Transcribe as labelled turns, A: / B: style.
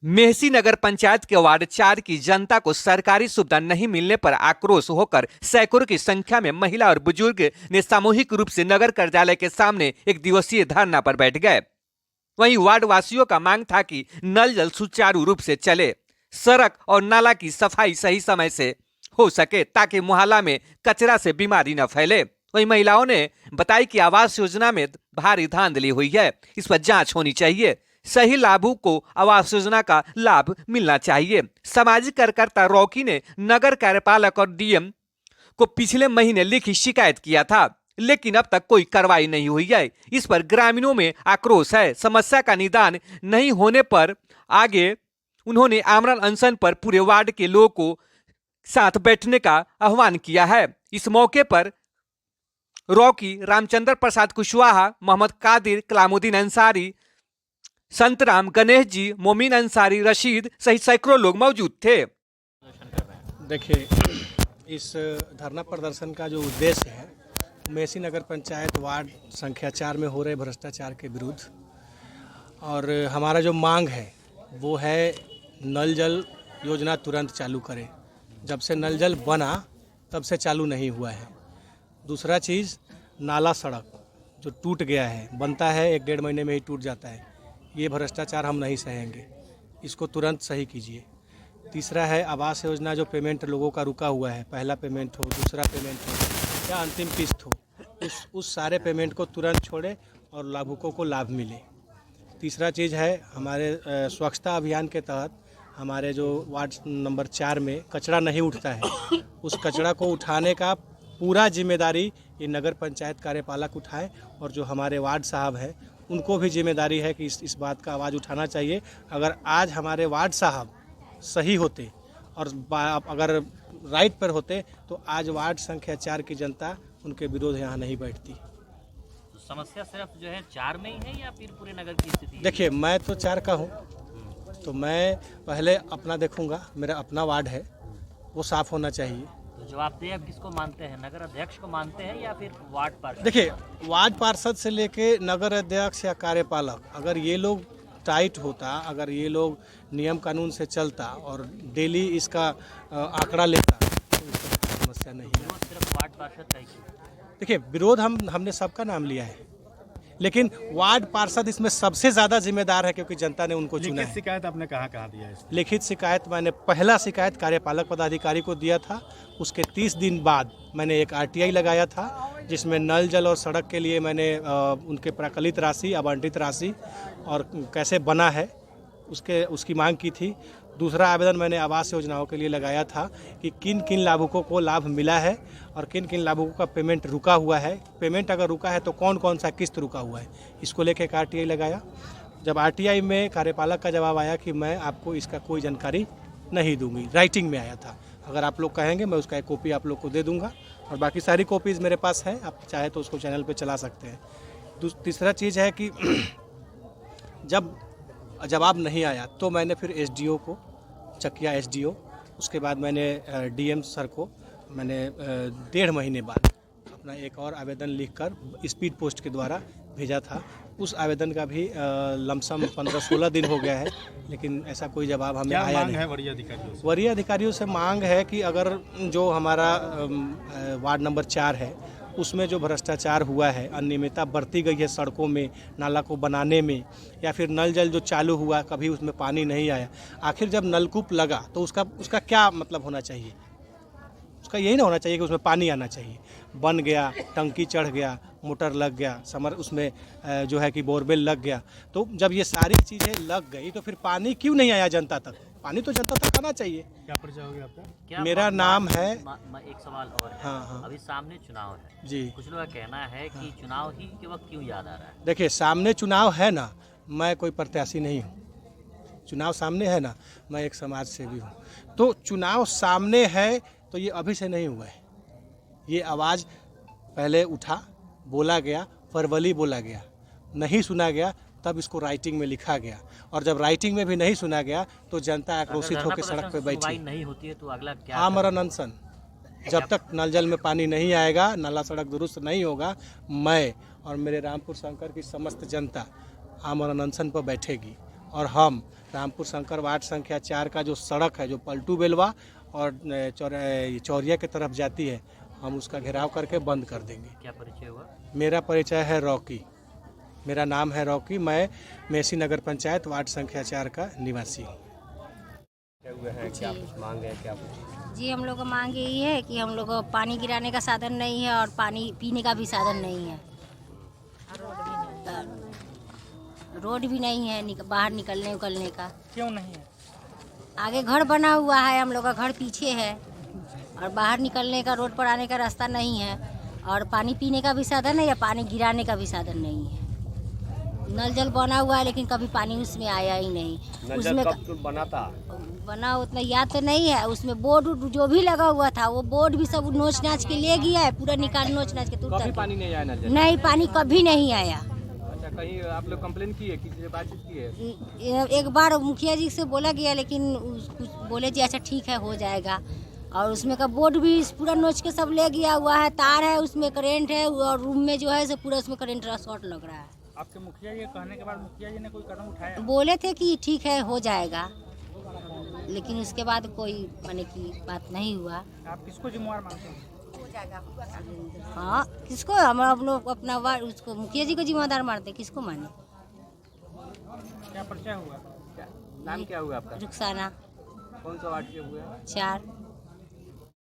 A: मेहसी नगर पंचायत के वार्ड 4 की जनता को सरकारी सुविधा नहीं मिलने पर आक्रोश होकर सैकड़ों की संख्या में महिला और बुजुर्ग ने सामूहिक रूप से नगर कार्यालय के सामने एक दिवसीय धरना पर बैठ गए। वहीं वार्ड वासियों का मांग था कि नल जल सुचारू रूप से चले, सड़क और नाला की सफाई सही समय से हो सके ताकि मोहल्ला में कचरा से बीमारी न फैले। वहीं महिलाओं ने बताया कि आवास योजना में भारी धांधली हुई है, इस पर जांच होनी चाहिए। सही लाभुक को आवास योजना का लाभ मिलना चाहिए। सामाजिक कार्यकर्ता रॉकी ने नगर कार्यपालक और डीएम को पिछले महीने लिखी शिकायत किया था, लेकिन अब तक कोई कार्रवाई नहीं हुई है। इस पर ग्रामीणों में आक्रोश है। समस्या का निदान नहीं होने पर आगे उन्होंने आमरण अनशन पर पूरे वार्ड के लोगों को साथ बैठने का आह्वान किया है। इस मौके पर रॉकी, रामचंद्र प्रसाद कुशवाहा, मोहम्मद कादिर, कलामुद्दीन अंसारी, संतराम, गणेश जी, मोमिन अंसारी, रशीद सहित सैकड़ों लोग मौजूद थे।
B: देखिए, इस धरना प्रदर्शन का जो उद्देश्य है, मेहसी नगर पंचायत वार्ड संख्या 4 में हो रहे भ्रष्टाचार के विरुद्ध, और हमारा जो मांग है वो है नल जल योजना तुरंत चालू करें। जब से नल जल बना तब से चालू नहीं हुआ है। दूसरा चीज़, नाला सड़क जो टूट गया है, बनता है 1-1.5 महीने में ही टूट जाता है। ये भ्रष्टाचार हम नहीं सहेंगे, इसको तुरंत सही कीजिए। तीसरा है आवास योजना, जो पेमेंट लोगों का रुका हुआ है, पहला पेमेंट हो, दूसरा पेमेंट हो या अंतिम किस्त हो, उस सारे पेमेंट को तुरंत छोड़े और लाभुकों को लाभ मिले। तीसरा चीज़ है, हमारे स्वच्छता अभियान के तहत हमारे जो वार्ड नंबर 4 में कचरा नहीं उठता है, उस कचरा को उठाने का पूरा जिम्मेदारी ये नगर पंचायत कार्यपालक उठाए, और जो हमारे वार्ड साहब हैं उनको भी जिम्मेदारी है कि इस बात का आवाज़ उठाना चाहिए। अगर आज हमारे वार्ड साहब सही होते और अगर राइट पर होते तो आज वार्ड संख्या 4 की जनता उनके विरोध यहाँ नहीं बैठती।
C: तो समस्या सिर्फ जो है 4 में ही है या फिर पूरे नगर की स्थिति है?
B: देखिए, मैं तो 4 का हूँ, तो मैं पहले अपना देखूँगा। मेरा अपना वार्ड है, वो साफ़ होना चाहिए।
C: तो जवाबदेही आप किसको मानते हैं, नगर अध्यक्ष को मानते हैं या फिर वार्ड पार्षद?
B: देखिए, वार्ड पार्षद से लेके नगर अध्यक्ष या कार्यपालक, अगर ये लोग टाइट होता, अगर ये लोग नियम कानून से चलता और डेली इसका आंकड़ा लेता तो इसका समस्या नहीं है।
C: विरोध सिर्फ वार्ड पार्षद का ही क्यों?
B: देखिए, विरोध हमने सबका नाम लिया है, लेकिन वार्ड पार्षद इसमें सबसे ज़्यादा जिम्मेदार है, क्योंकि जनता ने उनको चुना है।
D: लिखित शिकायत आपने कहाँ दिया है?
B: लिखित शिकायत मैंने पहला शिकायत कार्यपालक पदाधिकारी को दिया था। उसके 30 दिन बाद मैंने एक आरटीआई लगाया था, जिसमें नल जल और सड़क के लिए मैंने उनके प्राकलित राशि, आवंटित राशि और कैसे बना है उसकी मांग की थी। दूसरा आवेदन मैंने आवास योजनाओं के लिए लगाया था कि किन किन लाभुकों को लाभ मिला है और किन किन लाभुकों का पेमेंट रुका हुआ है। पेमेंट अगर रुका है तो कौन कौन सा किस्त रुका हुआ है, इसको लेकर एक आरटीआई लगाया। जब आरटीआई में कार्यपालक का जवाब आया कि मैं आपको इसका कोई जानकारी नहीं दूंगी, राइटिंग में आया था। अगर आप लोग कहेंगे मैं उसका एक कॉपी आप लोग को दे दूंगा, और बाकी सारी कॉपीज़ मेरे पास है, आप चाहे तो उसको चैनल पे चला सकते हैं। तीसरा चीज़ है कि जब जवाब नहीं आया तो मैंने फिर एसडीओ को, चकिया एसडीओ, उसके बाद मैंने डीएम सर को मैंने 1.5 महीने बाद अपना एक और आवेदन लिखकर स्पीड पोस्ट के द्वारा भेजा था। उस आवेदन का भी लमसम 15-16 दिन हो गया है, लेकिन ऐसा कोई जवाब हमें आया नहीं है। वरीय अधिकारियों से मांग है कि अगर जो हमारा वार्ड नंबर 4 है उसमें जो भ्रष्टाचार हुआ है, अनियमितता बरती गई है सड़कों में, नाला को बनाने में, या फिर नल जल जो चालू हुआ कभी उसमें पानी नहीं आया। आखिर जब नलकूप लगा तो उसका क्या मतलब होना चाहिए? उसका यही ना होना चाहिए कि उसमें पानी आना चाहिए। बन गया, टंकी चढ़ गया, मोटर लग गया, उसमें जो है कि बोरवेल लग गया, तो जब ये सारी चीज़ें लग गई तो फिर पानी क्यों नहीं आया जनता तक? पानी तो जनता तक आना चाहिए।
D: क्या परिचय हो गया आपका?
B: मेरा नाम है।
C: एक सवाल और है।
B: हाँ।
C: अभी सामने चुनाव है
B: जी।
C: कुछ लोगों का कहना है कि चुनाव ही के वक्त क्यों याद आ रहा है?
B: देखिए, सामने चुनाव है ना, मैं कोई प्रत्याशी नहीं हूँ। चुनाव सामने है ना, मैं एक समाज सेवी हूँ। तो चुनाव सामने है तो ये अभी से नहीं हुआ है। ये आवाज़ पहले उठा, बोला गया, वर्बली बोला गया, नहीं सुना गया, तब इसको राइटिंग में लिखा गया, और जब राइटिंग में भी नहीं सुना गया तो जनता आक्रोशित होकर सड़क पे बैठी।
C: नहीं होती है तो अगला क्या?
B: आमरण अनशन। जब तक नल जल में पानी नहीं आएगा, नाला सड़क दुरुस्त नहीं होगा, मैं और मेरे रामपुर शंकर की समस्त जनता आमरण अनशन पर बैठेगी, और हम रामपुर शंकर वार्ड संख्या 4 का जो सड़क है, जो पलटू बेलवा और चौरिया की तरफ जाती है, हम उसका घेराव करके बंद कर देंगे।
C: क्या परिचय हुआ?
B: मेरा परिचय है रॉकी, मेरा नाम है रॉकी, मैं मेसी नगर पंचायत वार्ड संख्या 4 का निवासी हूँ।
E: जी, हम लोग को मांग यही है कि हम लोग को पानी गिराने का साधन नहीं है और पानी पीने का भी साधन नहीं है, रोड भी नहीं है बाहर निकलने उकलने का।
C: क्यों नहीं है?
E: आगे घर बना हुआ है, हम लोग का घर पीछे है और बाहर निकलने का, रोड पर आने का रास्ता नहीं है और पानी पीने का भी साधन है या पानी गिराने का भी साधन नहीं है। नल जल बना हुआ है लेकिन कभी पानी उसमें आया ही नहीं। उसमें कब बना था? बना उतना याद तो नहीं है। उसमें बोर्ड जो भी लगा हुआ था वो बोर्ड भी सब नोच नाच के ले गया है, पूरा निकाल नोच नाच के।
A: कभी पानी नहीं आया नल जल?
E: नहीं, पानी कभी नहीं आया।
A: अच्छा, कहीं आप लोग कंप्लेन की है, किसी से बातचीत की है?
E: एक बार मुखिया जी से बोला गया लेकिन कुछ बोले जी अच्छा ठीक है हो जाएगा। और उसमें का बोर्ड भी पूरा नोच के सब ले गया हुआ है, तार है उसमें, करंट है और रूम में जो है पूरा उसमें करंट शॉर्ट लग रहा है।
D: आपके मुखिया ये कहने के बाद मुखिया जी ने कोई कदम उठाया?
E: बोले थे कि ठीक है हो जाएगा, लेकिन उसके बाद कोई माने की बात नहीं हुआ।
D: आप किसको जिम्मेवार मानते हैं?
E: हाँ, किसको? हम लोग अपना वार्ड उसको मुखिया जी को जिम्मेदार मानते, किसको माने?
D: क्या परिचय हुआ?
A: नाम क्या हुआ आपका?
E: रुखसाना
A: कौन सा वार्ड के हुए हैं?
E: 4।